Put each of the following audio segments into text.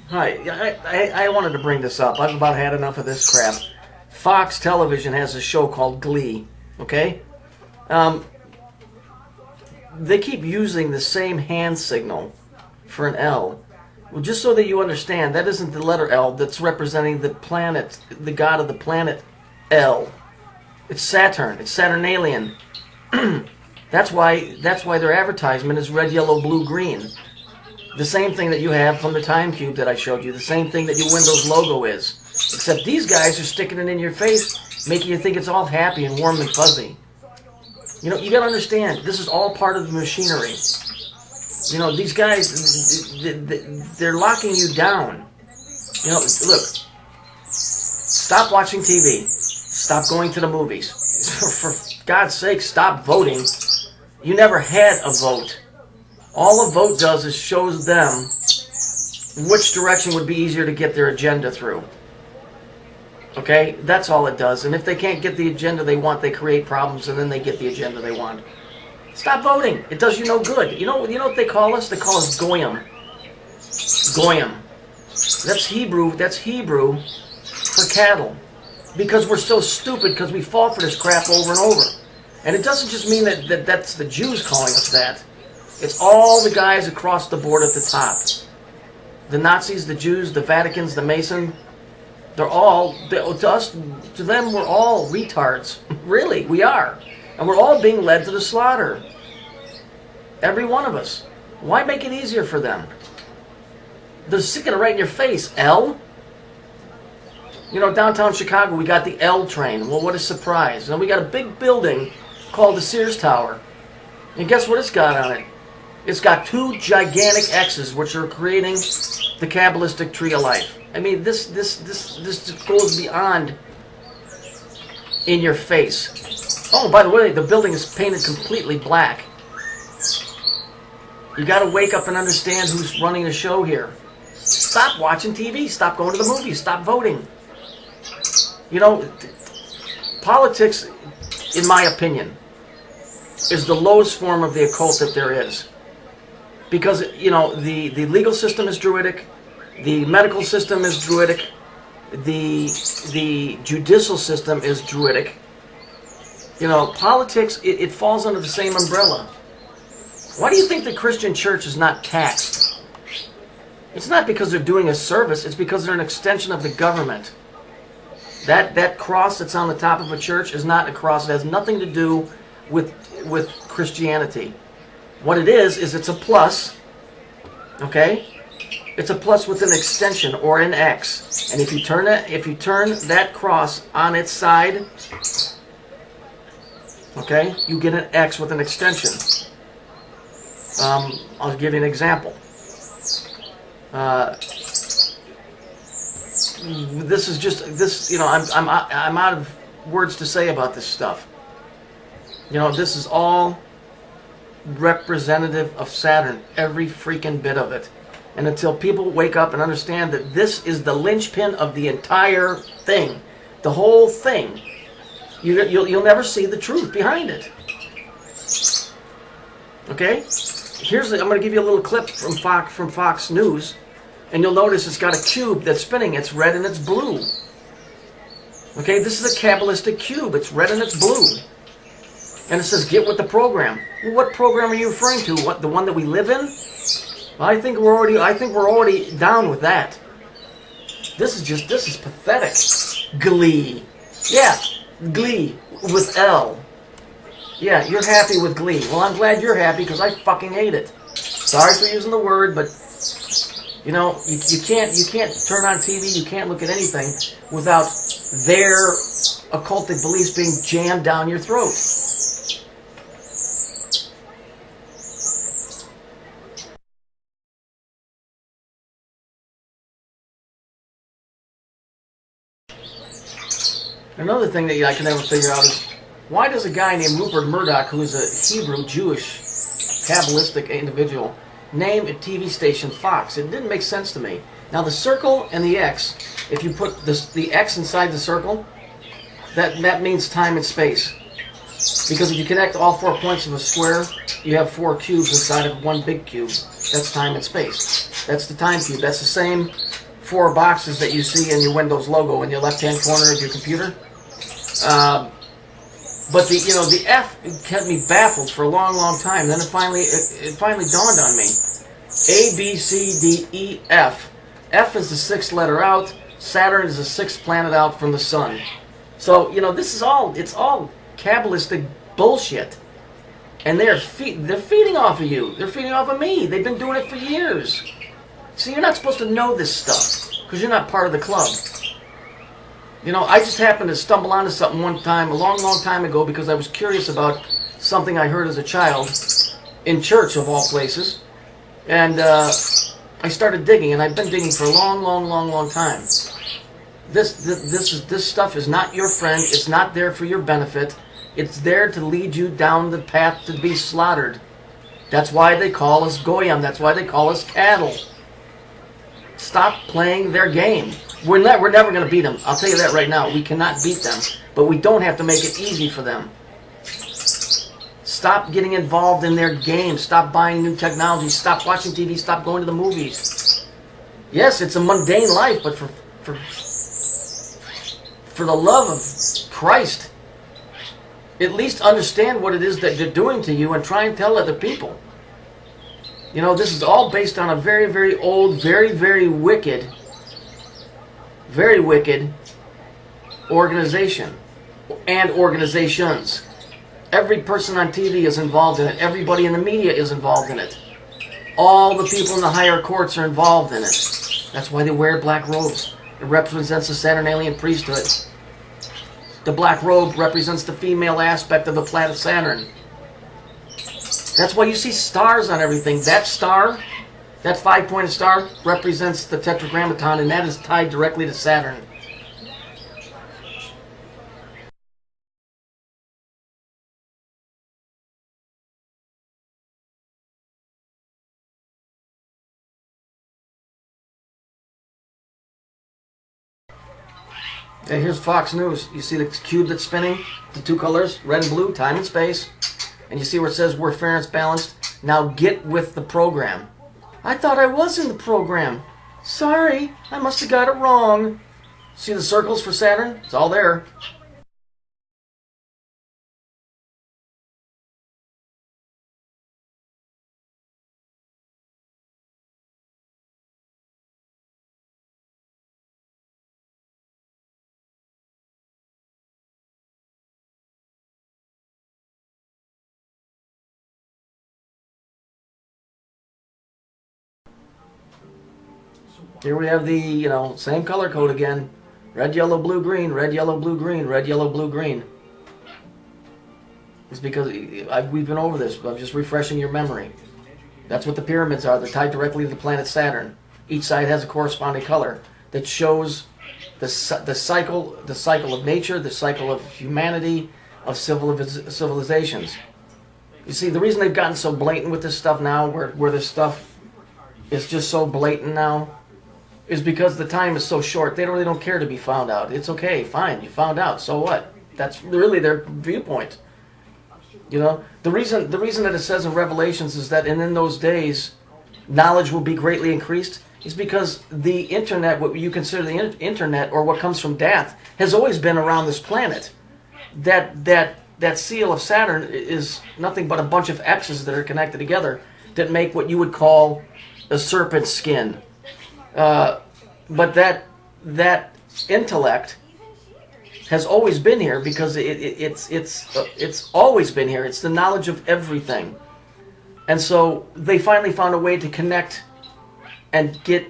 Hi, I wanted to bring this up. I've about had enough of this crap. Fox Television has a show called Glee, okay? They keep using the same hand signal for an L. Well, just so that you understand, that isn't the letter L that's representing the planet, the god of the planet L. It's Saturn. It's Saturnalian. That's why their advertisement is red, yellow, blue, green. The same thing that you have from the time cube that I showed you. The same thing that your Windows logo is. Except these guys are sticking it in your face, making you think it's all happy and warm and fuzzy. You know, you gotta understand, this is all part of the machinery. You know, these guys, they're locking you down. You know, look, stop watching TV. Stop going to the movies. For God's sake, stop voting. You never had a vote. All a vote does is shows them which direction would be easier to get their agenda through. Okay? That's all it does. And if they can't get the agenda they want, they create problems, and then they get the agenda they want. Stop voting. It does you no good. You know what they call us? They call us goyim. Goyim. That's Hebrew for cattle. Because we're so stupid, because we fall for this crap over and over. And it doesn't just mean that that's the Jews calling us that. It's all the guys across the board at the top. The Nazis, the Jews, the Vaticans, the Mason. They're all, to them, we're all retards. Really, we are. And we're all being led to the slaughter. Every one of us. Why make it easier for them? They're sticking it right in your face. L? You know, downtown Chicago, we got the L train. Well, what a surprise. And we got a big building called the Sears Tower. And guess what it's got on it? It's got two gigantic X's, which are creating the Kabbalistic tree of life. I mean, this goes beyond in your face. Oh, by the way, the building is painted completely black. You got to wake up and understand who's running the show here. Stop watching TV. Stop going to the movies. Stop voting. You know, politics, in my opinion, is the lowest form of the occult that there is. Because, you know, the legal system is druidic, the medical system is druidic, the judicial system is druidic. You know, politics, it falls under the same umbrella. Why do you think the Christian church is not taxed? It's not because they're doing a service, it's because they're an extension of the government. That cross that's on the top of a church is not a cross. It has nothing to do with Christianity. What it is it's a plus, okay? It's a plus with an extension or an X. And if you turn that cross on its side, okay, you get an X with an extension. I'll give you an example. You know, I'm out of words to say about this stuff. You know, this is all representative of Saturn, every freaking bit of it. And until people wake up and understand that this is the linchpin of the entire thing, the whole thing, you'll never see the truth behind it. Okay? I'm going to give you a little clip from Fox News, and you'll notice it's got a cube that's spinning. It's red and it's blue. Okay, this is a Kabbalistic cube. It's red and it's blue. And it says, get with the program. Well, what program are you referring to? What, the one that we live in? Well, I think we're already down with that. This is pathetic. Glee. Yeah, Glee with L. Yeah, you're happy with Glee. Well, I'm glad you're happy because I fucking hate it. Sorry for using the word, but you know, you can't turn on TV, you can't look at anything without their occultic beliefs being jammed down your throat. Another thing that I can never figure out is, why does a guy named Rupert Murdoch, who is a Hebrew, Jewish, Kabbalistic individual, name a TV station Fox? It didn't make sense to me. Now the circle and the X, if you put the X inside the circle, that means time and space. Because if you connect all 4 points of a square, you have 4 cubes inside of one big cube. That's time and space. That's the time cube. That's the same 4 boxes that you see in your Windows logo in your left-hand corner of your computer. But the F kept me baffled for a long, long time. Then it finally dawned on me. A, B, C, D, E, F. F is the 6th letter out. Saturn is the 6th planet out from the sun. So this is it's all Kabbalistic bullshit. And they're feeding off of you. They're feeding off of me. They've been doing it for years. See, you're not supposed to know this stuff because you're not part of the club. I just happened to stumble onto something one time, a long, long time ago, because I was curious about something I heard as a child in church, of all places. And I started digging, and I've been digging for a long, long, long, long time. This stuff is not your friend. It's not there for your benefit. It's there to lead you down the path to be slaughtered. That's why they call us Goyim. That's why they call us cattle. Stop playing their game. We're never going to beat them. I'll tell you that right now. We cannot beat them. But we don't have to make it easy for them. Stop getting involved in their game. Stop buying new technology. Stop watching TV. Stop going to the movies. Yes, it's a mundane life, but for the love of Christ, at least understand what it is that they're doing to you and try and tell other people. This is all based on a very, very old, very, very wicked organization and organizations. Every person on TV is involved in it. Everybody in the media is involved in it. All the people in the higher courts are involved in it. That's why they wear black robes. It represents the Saturnalian priesthood. The black robe represents the female aspect of the planet Saturn. That's why you see stars on everything. That star, that 5-pointed star, represents the Tetragrammaton, and that is tied directly to Saturn. And here's Fox News. You see the cube that's spinning? The 2 colors, red and blue, time and space. And you see where it says we're fair and balanced? Now get with the program. I thought I was in the program. Sorry, I must have got it wrong. See the circles for Saturn? It's all there. Here we have the, same color code again. Red, yellow, blue, green, red, yellow, blue, green, red, yellow, blue, green. It's because we've been over this, but I'm just refreshing your memory. That's what the pyramids are. They're tied directly to the planet Saturn. Each side has a corresponding color that shows the cycle of nature, the cycle of humanity, of civilizations. You see, the reason they've gotten so blatant with this stuff now, where this stuff is just so blatant now, is because the time is so short. They really don't care to be found out. It's okay, fine, you found out, so what? That's really their viewpoint. The reason that it says in Revelations is that in those days, knowledge will be greatly increased is because the internet, what you consider the internet, or what comes from death, has always been around this planet. That seal of Saturn is nothing but a bunch of X's that are connected together that make what you would call a serpent skin. But that intellect has always been here because it's always been here. It's the knowledge of everything, and so they finally found a way to connect and get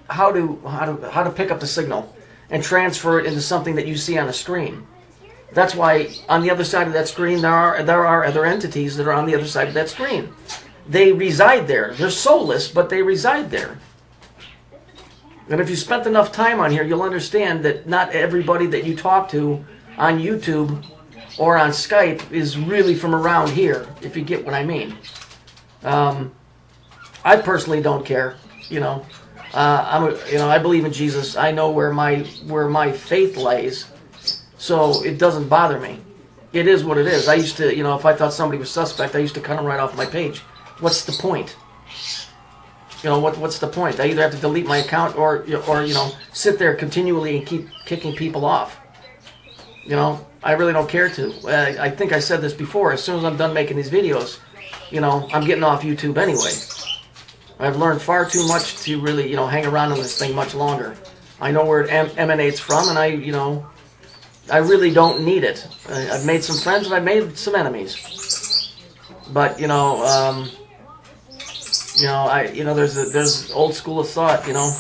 how to pick up the signal and transfer it into something that you see on a screen. That's why on the other side of that screen there are other entities that are on the other side of that screen. They reside there. They're soulless, but they reside there. And if you spent enough time on here, you'll understand that not everybody that you talk to on YouTube or on Skype is really from around here, if you get what I mean. I personally don't care. I believe in Jesus. I know where my faith lays, so it doesn't bother me. It is what it is. I used to, if I thought somebody was suspect, I used to cut them right off my page. What's the point? You know, what's the point? I either have to delete my account or you know, sit there continually and keep kicking people off. You know, I really don't care to. I think I said this before. As soon as I'm done making these videos, you know, I'm getting off YouTube anyway. I've learned far too much to really, you know, hang around on this thing much longer. I know where it emanates from, and you know, I really don't need it. I've made some friends and I've made some enemies. But you know, there's old school of thought. You know,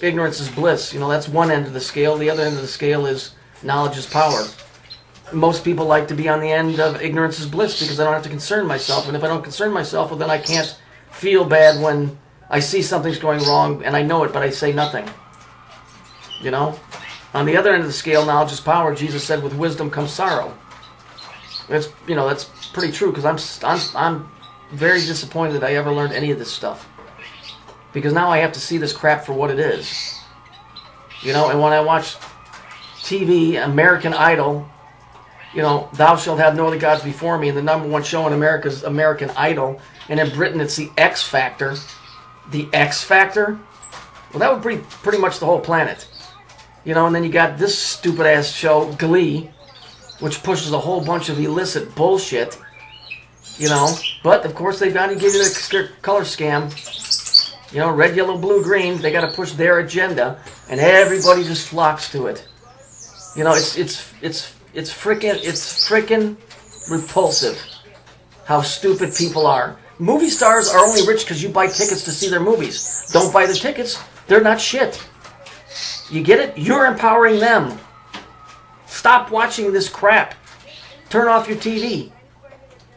ignorance is bliss. You know, that's one end of the scale. The other end of the scale is knowledge is power. Most people like to be on the end of ignorance is bliss because I don't have to concern myself. And if I don't concern myself, well, then I can't feel bad when I see something's going wrong and I know it, but I say nothing. You know? On the other end of the scale, knowledge is power. Jesus said, with wisdom comes sorrow. That's, you know, that's pretty true because I'm very disappointed that I ever learned any of this stuff. Because now I have to see this crap for what it is. You know, and when I watch TV, American Idol, you know, thou shalt have no other gods before me, and the #1 show in America is American Idol, and in Britain it's the X Factor. The X Factor? Well, that would be pretty much the whole planet. You know, and then you got this stupid-ass show, Glee, which pushes a whole bunch of illicit bullshit. You know, but of course they've got to give you the color scam. You know, red, yellow, blue, green. They got to push their agenda, and everybody just flocks to it. You know, it's frickin' repulsive how stupid people are. Movie stars are only rich because you buy tickets to see their movies. Don't buy the tickets; they're not shit. You get it? You're empowering them. Stop watching this crap. Turn off your TV.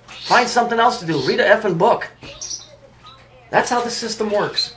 Find something else to do. Read a effing book. That's how the system works.